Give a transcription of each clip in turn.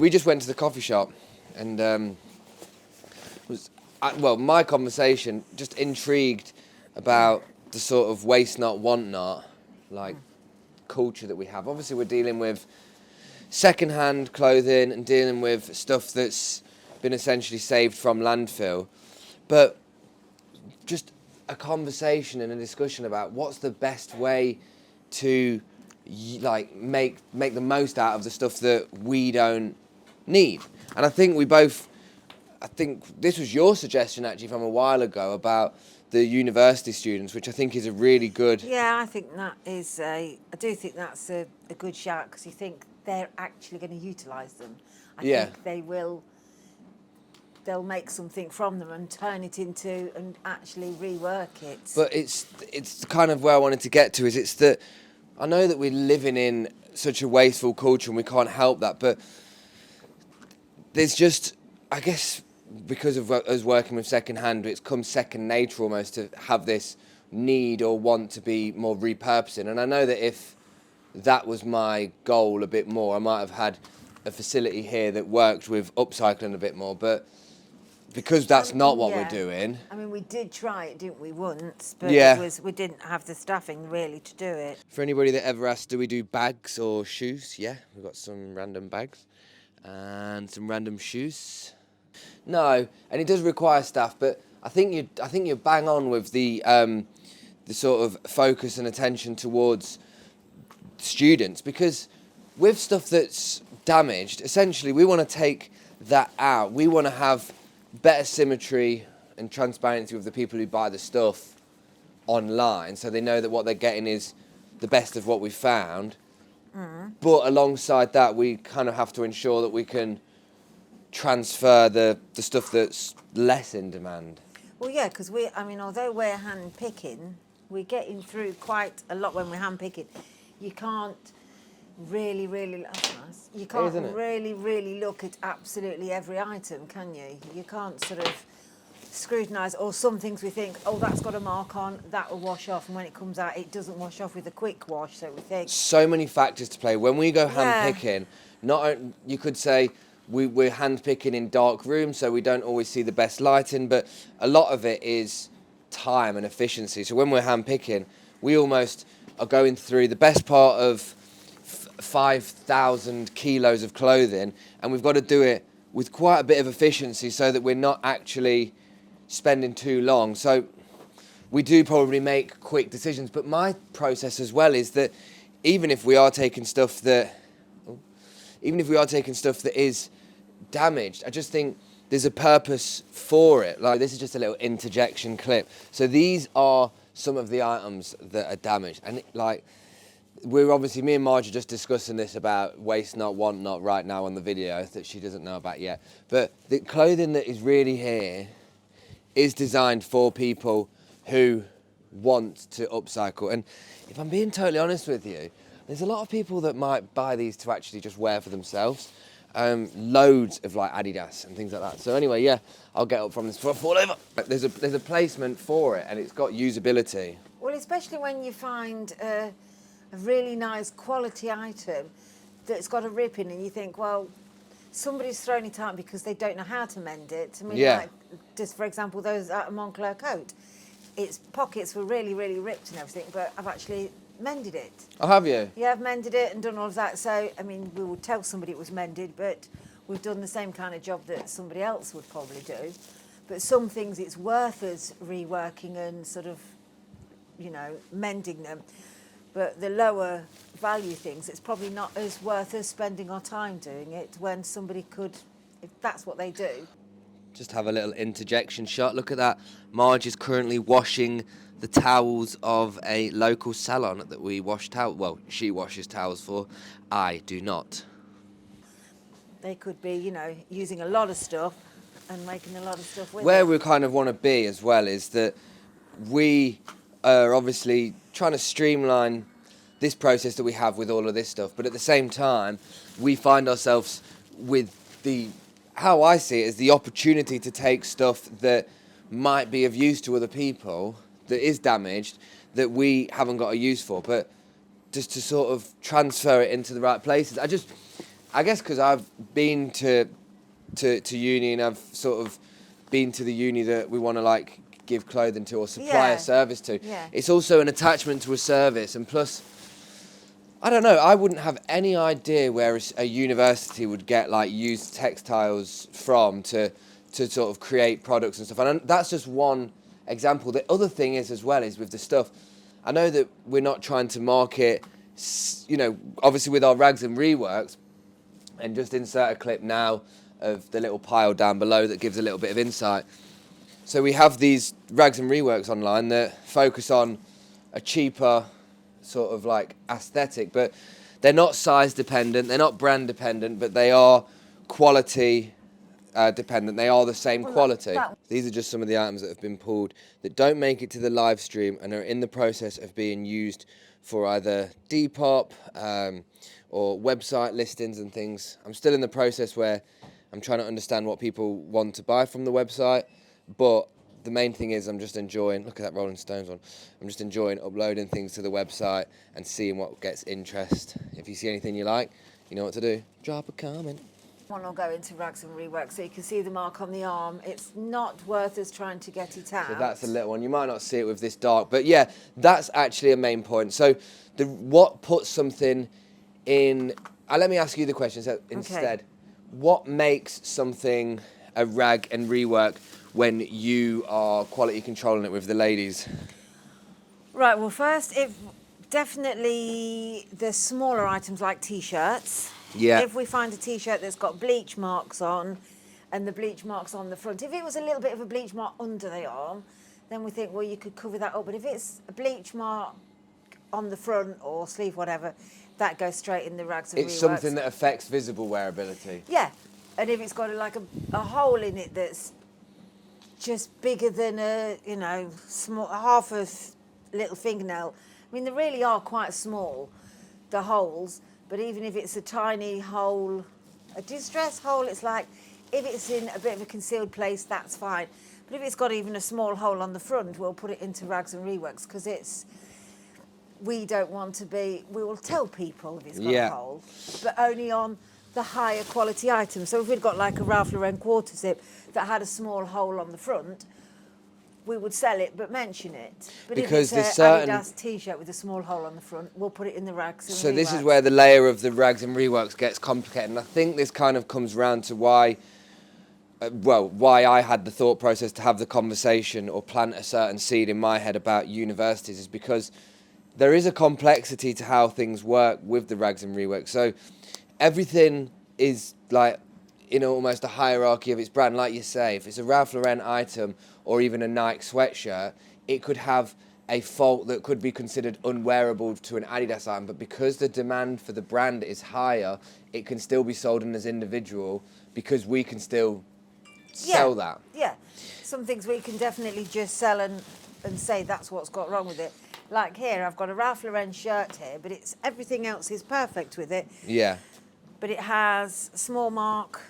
we just went to the coffee shop and my conversation just intrigued about the sort of waste not, want not, like culture that we have. Obviously we're dealing with second-hand clothing and dealing with stuff that's been essentially saved from landfill, but just a conversation and a discussion about what's the best way to like make the most out of the stuff that we don't need. And I think this was your suggestion actually from a while ago about the university students, which I think is a really good... Yeah, I think that is I do think that's a good shout, because you think they're actually going to utilise them. I think they'll make something from them and turn it into and actually rework it. But it's kind of where I wanted to get to, is it's that I know that we're living in such a wasteful culture and we can't help that, but there's just, I guess, because of us working with second-hand, it's come second nature almost to have this need or want to be more repurposing. And I know that if that was my goal a bit more, I might have had a facility here that worked with upcycling a bit more, but because that's not what we're doing. I mean, we did try it, didn't we, once, but we didn't have the staffing really to do it. For anybody that ever asked, do we do bags or shoes? Yeah, we've got some random bags and some random shoes. No, and it does require staff, but I think you're bang on with the sort of focus and attention towards students, because with stuff that's damaged, essentially we want to take that out. We want to have better symmetry and transparency with the people who buy the stuff online, so they know that what they're getting is the best of what we found. But alongside that, we kind of have to ensure that we can transfer the stuff that's less in demand. Well, yeah, because although we're hand picking, we're getting through quite a lot when we're hand picking. You can't really, that's nice. You can't really look at absolutely every item, can you? You can't sort of scrutinise, or some things we think, oh, that's got a mark on, that will wash off, and when it comes out, it doesn't wash off with a quick wash, so we think. So many factors to play. When we go hand picking, you could say we're hand picking in dark rooms, so we don't always see the best lighting, but a lot of it is time and efficiency. So when we're hand picking, we almost are going through the best part of 5,000 kilos of clothing, and we've got to do it with quite a bit of efficiency so that we're not actually spending too long. So we do probably make quick decisions, but my process as well is that even if we are taking stuff that is damaged, I just think there's a purpose for it. Like, this is just a little interjection clip. So these are some of the items that are damaged, and me and Marge are just discussing this about waste not, want not right now on the video that she doesn't know about yet. But the clothing that is really here is designed for people who want to upcycle. And if I'm being totally honest with you, there's a lot of people that might buy these to actually just wear for themselves. Loads of like Adidas and things like that. So anyway, yeah, I'll get up from this before I fall over. There's a placement for it, and it's got usability. Well, especially when you find a really nice quality item that's got a rip in, and you think, well, somebody's thrown it out because they don't know how to mend it. I mean, like, just for example, those out of Moncler coat, its pockets were really, really ripped and everything, but I've actually mended it. Oh, have you? Yeah, I've mended it and done all of that. So, I mean, we would tell somebody it was mended, but we've done the same kind of job that somebody else would probably do. But some things it's worth us reworking and sort of, mending them. But the lower value things, it's probably not as worth us spending our time doing it when somebody could, if that's what they do. Just have a little interjection shot. Look at that. Marge is currently washing the towels of a local salon that we wash towels. Well, she washes towels for. I do not. They could be, using a lot of stuff and making a lot of stuff with it. Where we kind of want to be as well is that we are obviously trying to streamline this process that we have with all of this stuff, but at the same time, we find ourselves with how I see it, is the opportunity to take stuff that might be of use to other people, that is damaged, that we haven't got a use for, but just to sort of transfer it into the right places. I guess because I've been to uni, and I've sort of been to the uni that we want to like give clothing to or supply a service to. Yeah. It's also an attachment to a service, and plus, I don't know, I wouldn't have any idea where a university would get like used textiles from to sort of create products and stuff. And that's just one example. The other thing is as well is with the stuff, I know that we're not trying to market, you know, obviously with our rags and reworks, and just insert a clip now of the little pile down below that gives a little bit of insight. So we have these rags and reworks online that focus on a cheaper sort of like aesthetic, but they're not size dependent, they're not brand dependent, but they are quality dependent. They are the same quality. These are just some of the items that have been pulled that don't make it to the live stream and are in the process of being used for either Depop or website listings and things. I'm still in the process where I'm trying to understand what people want to buy from the website, but the main thing is I'm just enjoying, look at that Rolling Stones one, I'm just enjoying uploading things to the website and seeing what gets interest. If you see anything you like, you know what to do, drop a comment. One will go into rags and rework, so you can see the mark on the arm. It's not worth us trying to get it out. So that's a little one. You might not see it with this dark, but yeah, that's actually a main point. So what puts something in... let me ask you the question instead. Okay. What makes something a rag and rework when you are quality controlling it with the ladies? Right, well, first, definitely the smaller items like T-shirts. Yeah. If we find a T-shirt that's got bleach marks on and the bleach marks on the front, if it was a little bit of a bleach mark under the arm, then we think, well, you could cover that up. But if it's a bleach mark on the front or sleeve, whatever, that goes straight in the rags and reworks. It's something that affects visible wearability. Yeah, and if it's got like a hole in it that's just bigger than half a little fingernail. I mean, they really are quite small, the holes. But even if it's a tiny hole, a distress hole, it's like, if it's in a bit of a concealed place, that's fine. But if it's got even a small hole on the front, we'll put it into rags and reworks, because we don't want to be, we will tell people if it's got a hole, but only on the higher quality items. So if we'd got like a Ralph Lauren quarter zip that had a small hole on the front, we would sell it but mention it. But because if it's an Adidas T-shirt with a small hole on the front, we'll put it in the rags and reworks. So this is where the layer of the rags and reworks gets complicated, and I think this kind of comes round to why I had the thought process to have the conversation or plant a certain seed in my head about universities, is because there is a complexity to how things work with the rags and reworks. So everything is like in almost a hierarchy of its brand. Like you say, if it's a Ralph Lauren item or even a Nike sweatshirt, it could have a fault that could be considered unwearable to an Adidas item, but because the demand for the brand is higher, it can still be sold in as individual, because we can still sell that. Yeah, some things we can definitely just sell and say that's what's got wrong with it. Like here, I've got a Ralph Lauren shirt here, but everything else is perfect with it. Yeah. But it has a small mark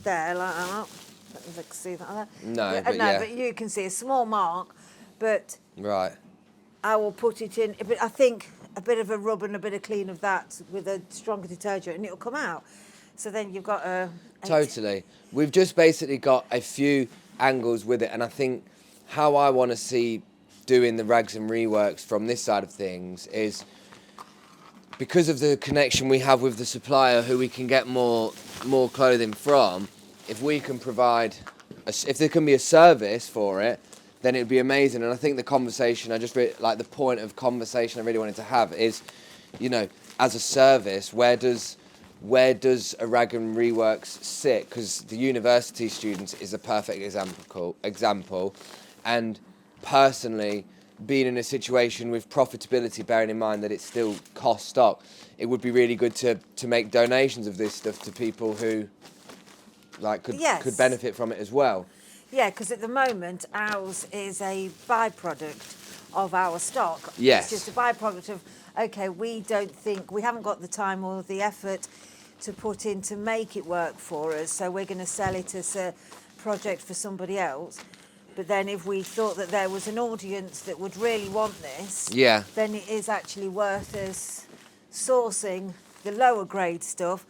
there, like that. I don't know if you can see that. No, but you can see a small mark, but right. I will put it in, but I think a bit of a rub and a bit of clean of that with a stronger detergent and it'll come out. So then you've got a... Totally. We've just basically got a few angles with it, and I think how I want to see doing the rags and reworks from this side of things is because of the connection we have with the supplier who we can get more clothing from. If we can provide, if there can be a service for it, then it'd be amazing. And I think the conversation, the point of conversation I really wanted to have is, as a service, where does a rag and reworks sit? Because the university students is a perfect example. And personally, being in a situation with profitability, bearing in mind that it's still cost stock, it would be really good to make donations of this stuff to people who could benefit from it as well. Yeah, because at the moment ours is a byproduct of our stock. Yes. It's just a byproduct of, okay, we haven't got the time or the effort to put in to make it work for us, so we're going to sell it as a project for somebody else. But then if we thought that there was an audience that would really want this, then it is actually worth us sourcing the lower grade stuff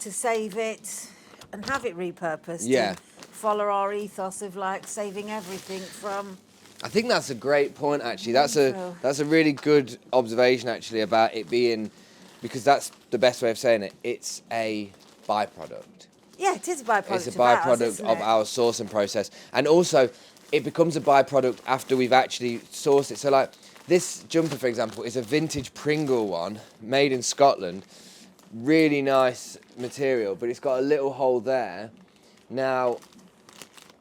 to save it and have it repurposed. Yeah. And follow our ethos of like saving everything from. I think that's a great point, actually. That's a really good observation, actually, about it being, because that's the best way of saying it. It's a byproduct. Yeah, it is a byproduct. It's a byproduct of our sourcing process, and also it becomes a byproduct after we've actually sourced it. So, like this jumper, for example, is a vintage Pringle one, made in Scotland. Really nice material, but it's got a little hole there. Now,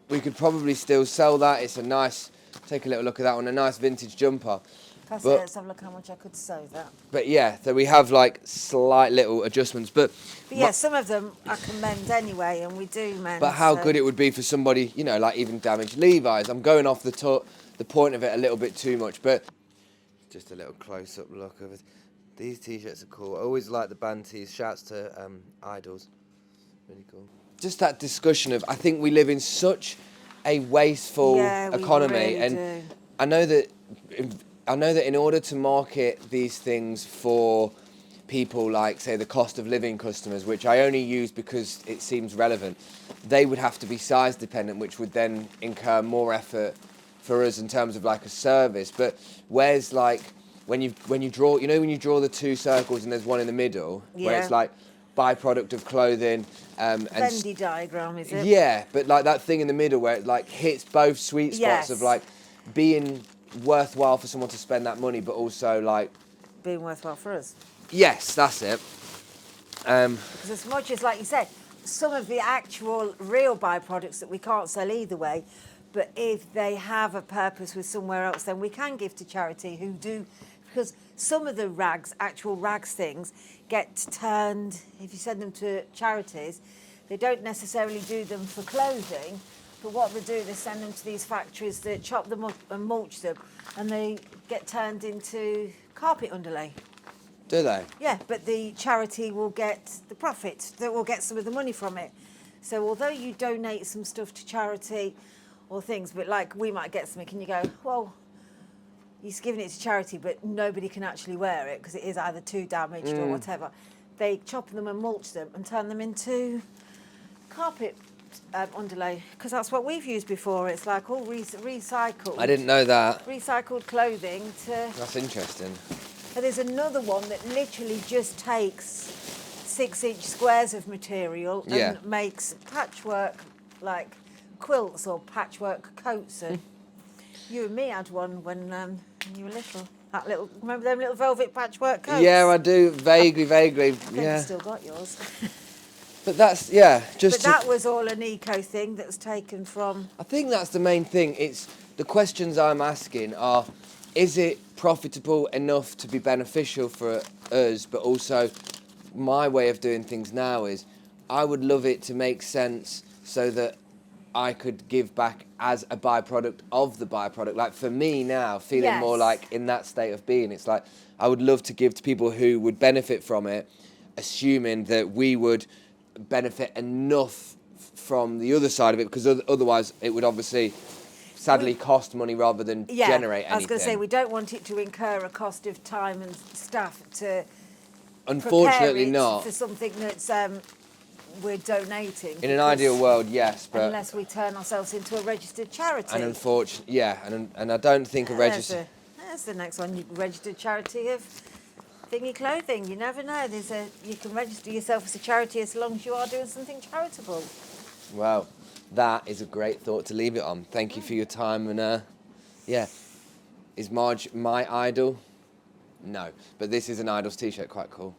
we could probably still sell that. It's a nice. Take a little look at that one. A nice vintage jumper. Let's have a look how much I could sew that. But yeah, so we have like slight little adjustments. But yeah, some of them I can mend anyway, and we do mend. But how good it would be for somebody, you know, like even damaged Levi's. I'm going off the point of it a little bit too much, but just a little close-up look of it. These t-shirts are cool. I always like the band tees. Shouts to Idols. Really cool. Just that discussion of, I think we live in such a wasteful economy, really and do. I know that in order to market these things for people like, say, the cost of living customers, which I only use because it seems relevant, they would have to be size dependent, which would then incur more effort for us in terms of like a service. But where's like when you draw, you know, when you draw the two circles and there's one in the middle, where it's like byproduct of clothing. And Venn diagram, is it? Yeah, but like that thing in the middle where it like hits both sweet spots of like being worthwhile for someone to spend that money, but also like being worthwhile for us. Yes, that's it. Because as much as, like you said, some of the actual real byproducts that we can't sell either way, but if they have a purpose with somewhere else, then we can give to charity who do, because some of the actual rags things, get turned, if you send them to charities, they don't necessarily do them for clothing, but what they do, they send them to these factories that chop them up and mulch them, and they get turned into carpet underlay. Do they? Yeah, but the charity will get the profit, that will get some of the money from it. So although you donate some stuff to charity or things, but like we might get something and you go, well, he's giving it to charity, but nobody can actually wear it because it is either too damaged or whatever. They chop them and mulch them and turn them into carpet underlay, because that's what we've used before. It's like all recycled. I didn't know that. Recycled clothing to... That's interesting. And there's another one that literally just takes 6-inch squares of material and makes patchwork, like quilts or patchwork coats. And you and me had one when you were little. That little, remember them little velvet patchwork coats? Yeah, I do. Vaguely. I think you still got yours. But that's, But that was all an eco thing that was taken from... I think that's the main thing. It's the questions I'm asking are, is it profitable enough to be beneficial for us? But also, my way of doing things now is, I would love it to make sense so that I could give back as a byproduct of the byproduct. Like for me now, feeling more like in that state of being, it's like I would love to give to people who would benefit from it, assuming that we would benefit enough from the other side of it, because otherwise it would obviously sadly cost money rather than generate anything. I was going to say, we don't want it to incur a cost of time and staff to unfortunately prepare it not for something that's we're donating. In an ideal world, yes, but unless we turn ourselves into a registered charity. And unfortunately, and I don't think a registered... There's the next one, registered charity of thingy clothing. You never know. You can register yourself as a charity as long as you are doing something charitable. Well, that is a great thought to leave it on. Thank you for your time, and is Marge my idol? No, but this is an Idols t-shirt, quite cool.